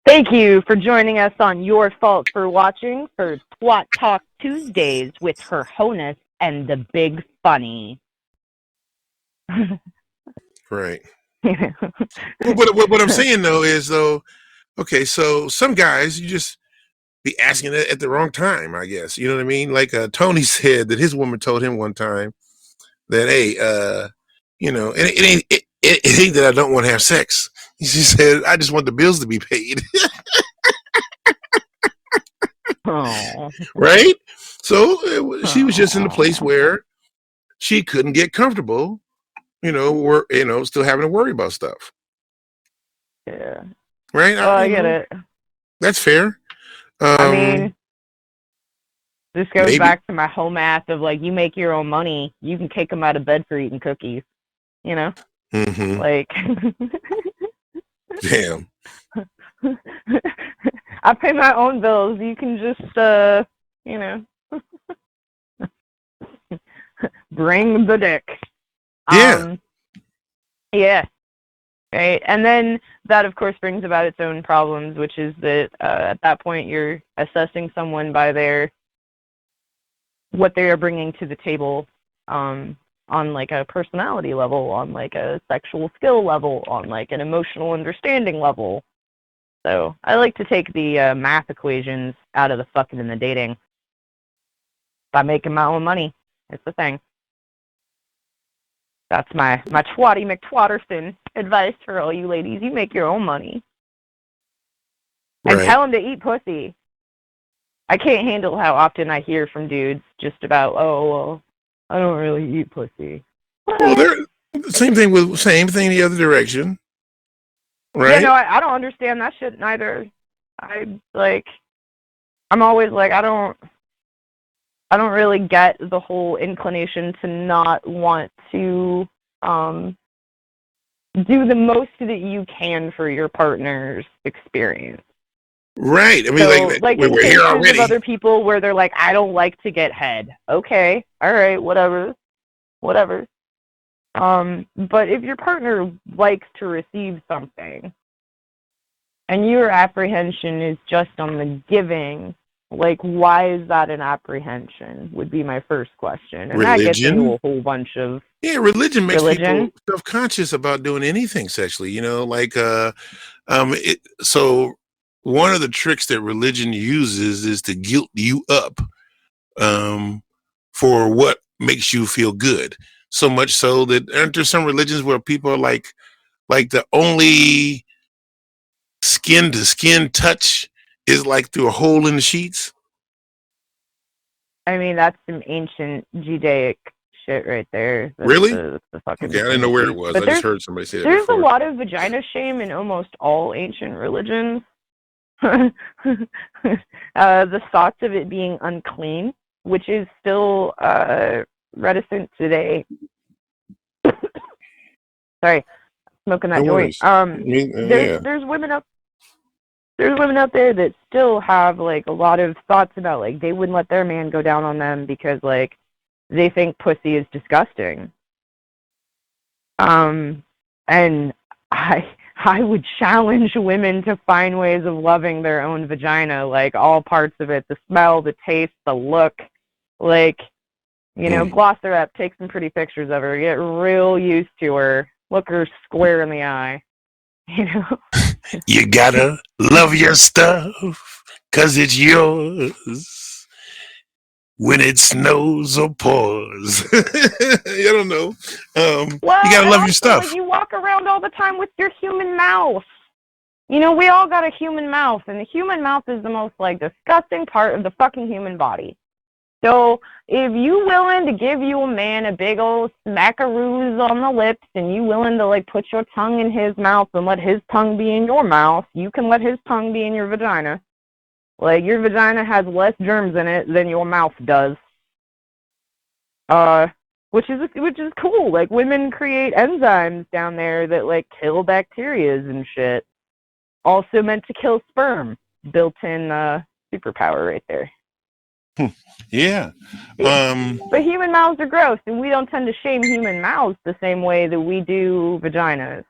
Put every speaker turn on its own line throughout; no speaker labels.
Thank you for joining us on Your Fault for Watching for Twat Talk Tuesdays with Her Honus and the Big Funny.
Right. Well, what I'm saying though is okay, so some guys you just be asking it at the wrong time, I guess. You know what I mean? Like Tony said that his woman told him one time that, hey, it ain't that I don't want to have sex. She said, I just want the bills to be paid.
Oh.
Right? So she was just in a place where she couldn't get comfortable, still having to worry about stuff.
Yeah.
Right?
Oh, I get it.
That's fair.
I mean, this goes
maybe.
back to my whole math of like, you make your own money, you can kick them out of bed for eating cookies. You know?
Mm-hmm.
Like,
damn.
I pay my own bills. You can just, bring the dick.
Yeah.
Yeah. Right. And then that, of course, brings about its own problems, which is that at that point you're assessing someone by what they are bringing to the table on like a personality level, on like a sexual skill level, on like an emotional understanding level. So I like to take the math equations out of the fucking and the dating by making my own money. It's the thing. That's my Twatty McTwatterson advice for all you ladies. You make your own money. Right. And tell them to eat pussy. I can't handle how often I hear from dudes just about, oh, well, I don't really eat pussy.
Well, they're same thing the other direction. Right?
Yeah, no, I don't understand that shit neither. I'm always like, I don't really get the whole inclination to not want to do the most that you can for your partner's experience.
Right. I mean,
so, like in
we're
cases
here already.
Of other people where they're like, I don't like to get head. Okay, all right, whatever. But if your partner likes to receive something, and your apprehension is just on the giving, like, why is that an apprehension? Would be my first question, and
religion?
That gets into a whole bunch of
religion makes people self-conscious about doing anything sexually. So one of the tricks that religion uses is to guilt you up for what makes you feel good. So much so that aren't there some religions where people are like the only skin to skin touch is like through a hole in the sheets?
I mean, that's some ancient Judaic shit right there. That's
really?
The fucking
okay, I didn't know where it was. But I just heard somebody say that
There's
before.
a lot of vagina shame in almost all ancient religions. The thoughts of it being unclean, which is still reticent today. Sorry, smoking that joint. There's women up there that still have like a lot of thoughts about like they wouldn't let their man go down on them because like they think pussy is disgusting. And I would challenge women to find ways of loving their own vagina, like all parts of it, the smell, the taste, the look, like, gloss her up, take some pretty pictures of her, get real used to her, look her square in the eye,
You gotta love your stuff, 'cause it's yours. When it snows or pours. I don't know. You gotta love your stuff.
Like, you walk around all the time with your human mouth. We all got a human mouth, and the human mouth is the most, like, disgusting part of the fucking human body. So if you willing to give you a man a big old smackaroos on the lips, and you willing to, like, put your tongue in his mouth and let his tongue be in your mouth, you can let his tongue be in your vagina. Like, your vagina has less germs in it than your mouth does. Which is cool. Like, women create enzymes down there that, like, kill bacterias and shit. Also meant to kill sperm. Built-in superpower right there.
Yeah.
But human mouths are gross, and we don't tend to shame human mouths the same way that we do vaginas.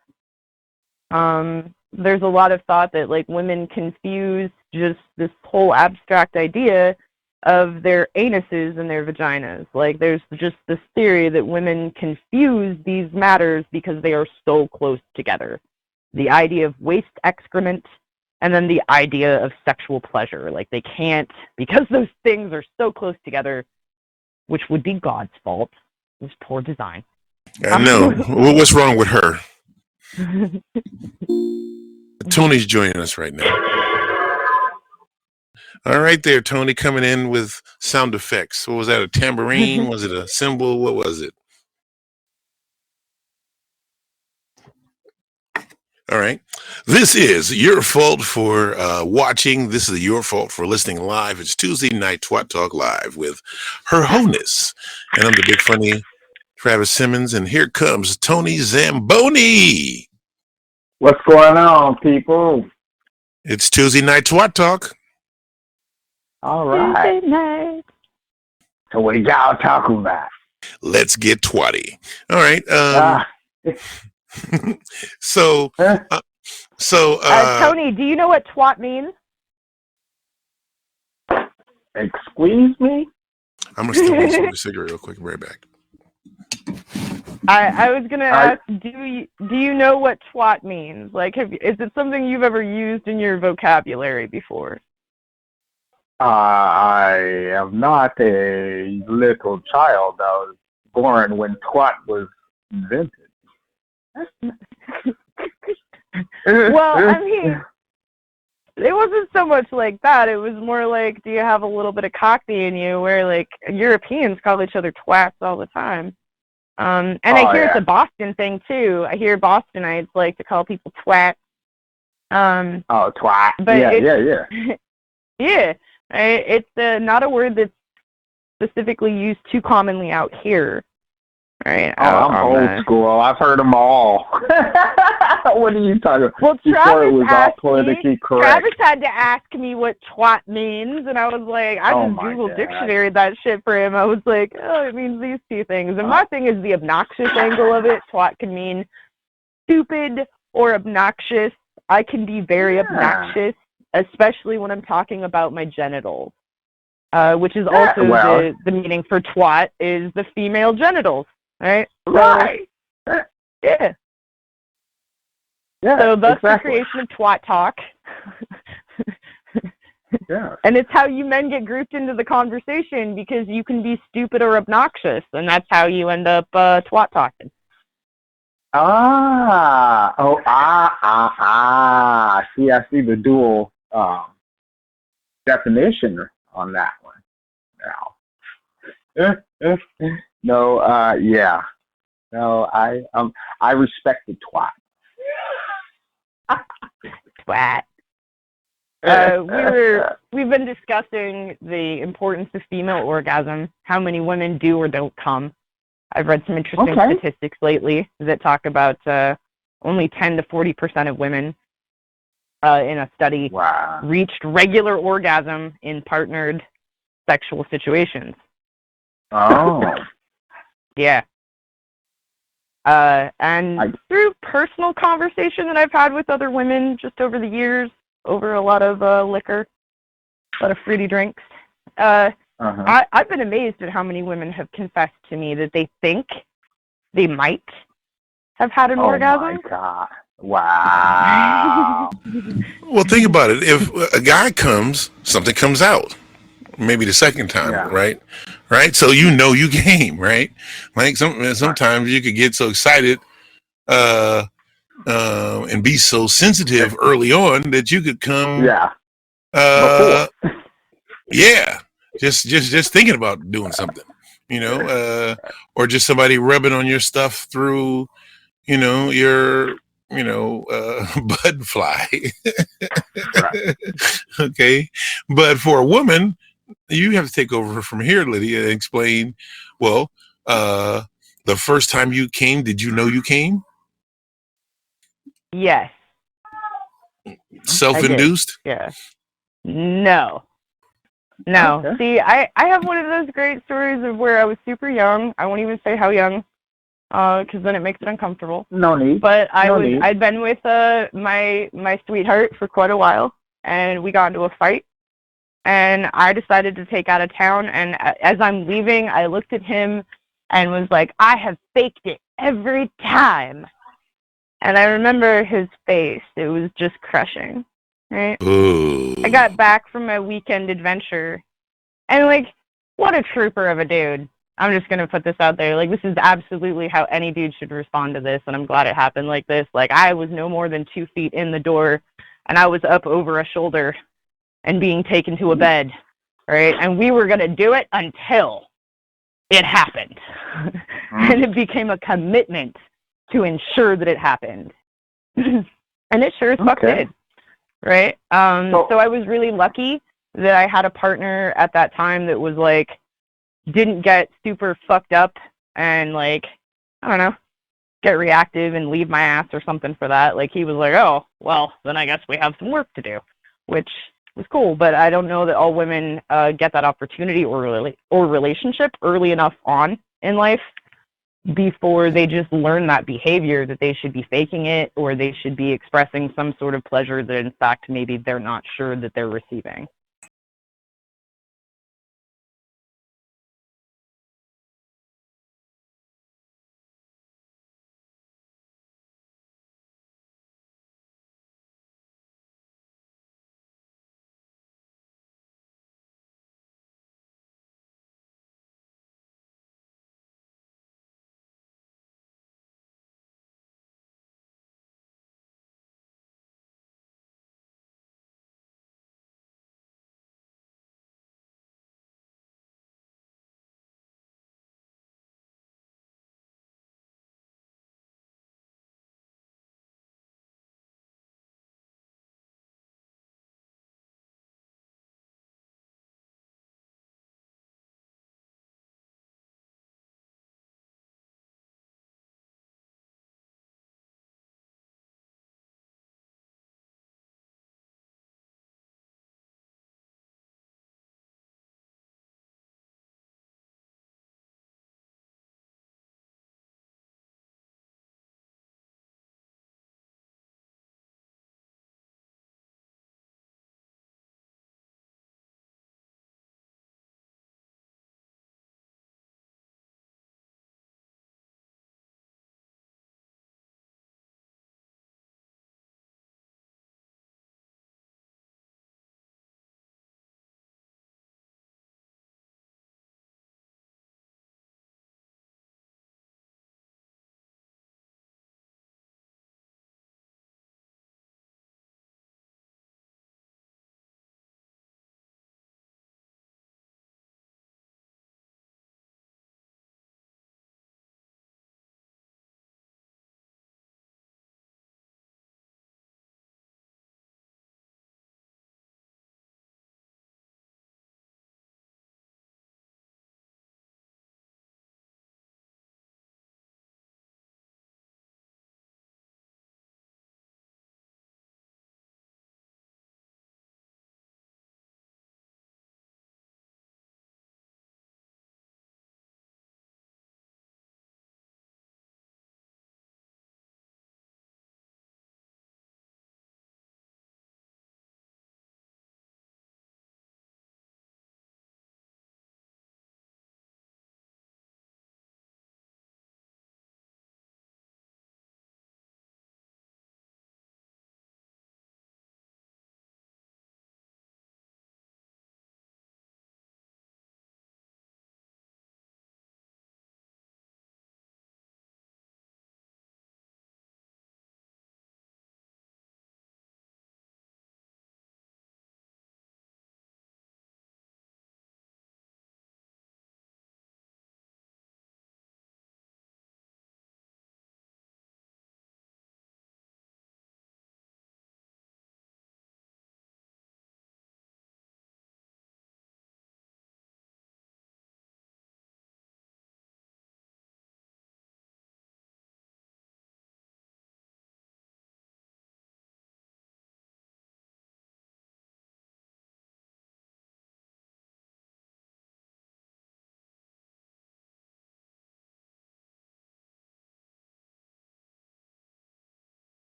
There's a lot of thought that like women confuse just this whole abstract idea of their anuses and their vaginas. Like there's just this theory that women confuse these matters because they are so close together. The idea of waste excrement and then the idea of sexual pleasure. Like they can't, because those things are so close together, which would be God's fault. It's poor design.
I know. What's wrong with her? Tony's joining us right now. All right there, Tony, coming in with sound effects. What was that, a tambourine? Was it a cymbal? What was it? All right. This is your fault for watching. This is your fault for listening live. It's Tuesday night Twat Talk Live with Her Honess. And I'm the big funny Travis Simmons. And here comes Tony Zamboni.
What's going on, people?
It's Tuesday night Twat Talk.
All right.
Tuesday night.
So what y'all talking about?
Let's get twatty. All right.
Tony, do you know what twat means?
Excuse me?
I'm going to smoke a cigarette real quick and right back.
I was going to ask, do you know what twat means? Like, is it something you've ever used in your vocabulary before?
I am not a little child. I was born when twat was invented.
Well, I mean, it wasn't so much like that. It was more like, do you have a little bit of cockney in you, where like Europeans call each other twats all the time. And I hear it's a Boston thing too. I hear Bostonites like to call people twat.
Twat.
But
Yeah.
Yeah, it's not a word that's specifically used too commonly out here. Right.
I'm old school. I've heard them all. What are you talking about?
Well,
Travis was all politically correct.
Travis had to ask me what twat means, and I was like, I just Google dictionary that shit for him. I was like, it means these two things. And my thing is the obnoxious angle of it. Twat can mean stupid or obnoxious. I can be very obnoxious, especially when I'm talking about my genitals, which is also the meaning for twat is the female genitals. Right?
Right.
Yeah.
Yeah.
So thus
exactly.
the creation of Twat Talk.
Yeah.
And it's how you men get grouped into the conversation because you can be stupid or obnoxious, and that's how you end up twat talking.
See, I see the dual definition on that one now. No, yeah. No, I respect the twat.
Twat. We've been discussing the importance of female orgasm, how many women do or don't come. I've read some interesting statistics lately that talk about only 10 to 40% of women in a study reached regular orgasm in partnered sexual situations.
Oh.
Yeah. And through personal conversation that I've had with other women just over the years, over a lot of liquor, a lot of fruity drinks, I've been amazed at how many women have confessed to me that they think they might have had an orgasm.
Oh, my God. Wow.
Well, think about it. If a guy comes, something comes out. Maybe the second time, right? So you came, right? Like sometimes you could get so excited and be so sensitive early on that you could come.
Before.
Yeah. Just thinking about doing something, or just somebody rubbing on your stuff through, your bud fly. Okay. But for a woman, you have to take over from here, Lydia, and explain, well, the first time you came, did you know you came?
Yes.
Self-induced?
Yeah. No. Okay. See, I have one of those great stories of where I was super young. I won't even say how young. because then it makes it uncomfortable.
No need.
But
No need.
I'd been with my sweetheart for quite a while, and we got into a fight, and I decided to take out of town. And as I'm leaving, I looked at him and was like, I have faked it every time. And I remember his face. It was just crushing, right?
Ooh.
I got back from my weekend adventure, and, like, what a trooper of a dude. I'm just going to put this out there. Like, this is absolutely how any dude should respond to this, and I'm glad it happened like this. Like, I was no more than 2 feet in the door, and I was up over a shoulder and being taken to a bed, right? And we were going to do it until it happened. And it became a commitment to ensure that it happened. And it sure as fuck did, right? So I was really lucky that I had a partner at that time that was, like, didn't get super fucked up and, like, I don't know, get reactive and leave my ass or something for that. Like, he was like, oh, well, then I guess we have some work to do, which was cool. But I don't know that all women get that opportunity or relationship early enough on in life before they just learn that behavior, that they should be faking it or they should be expressing some sort of pleasure that, in fact, maybe they're not sure that they're receiving.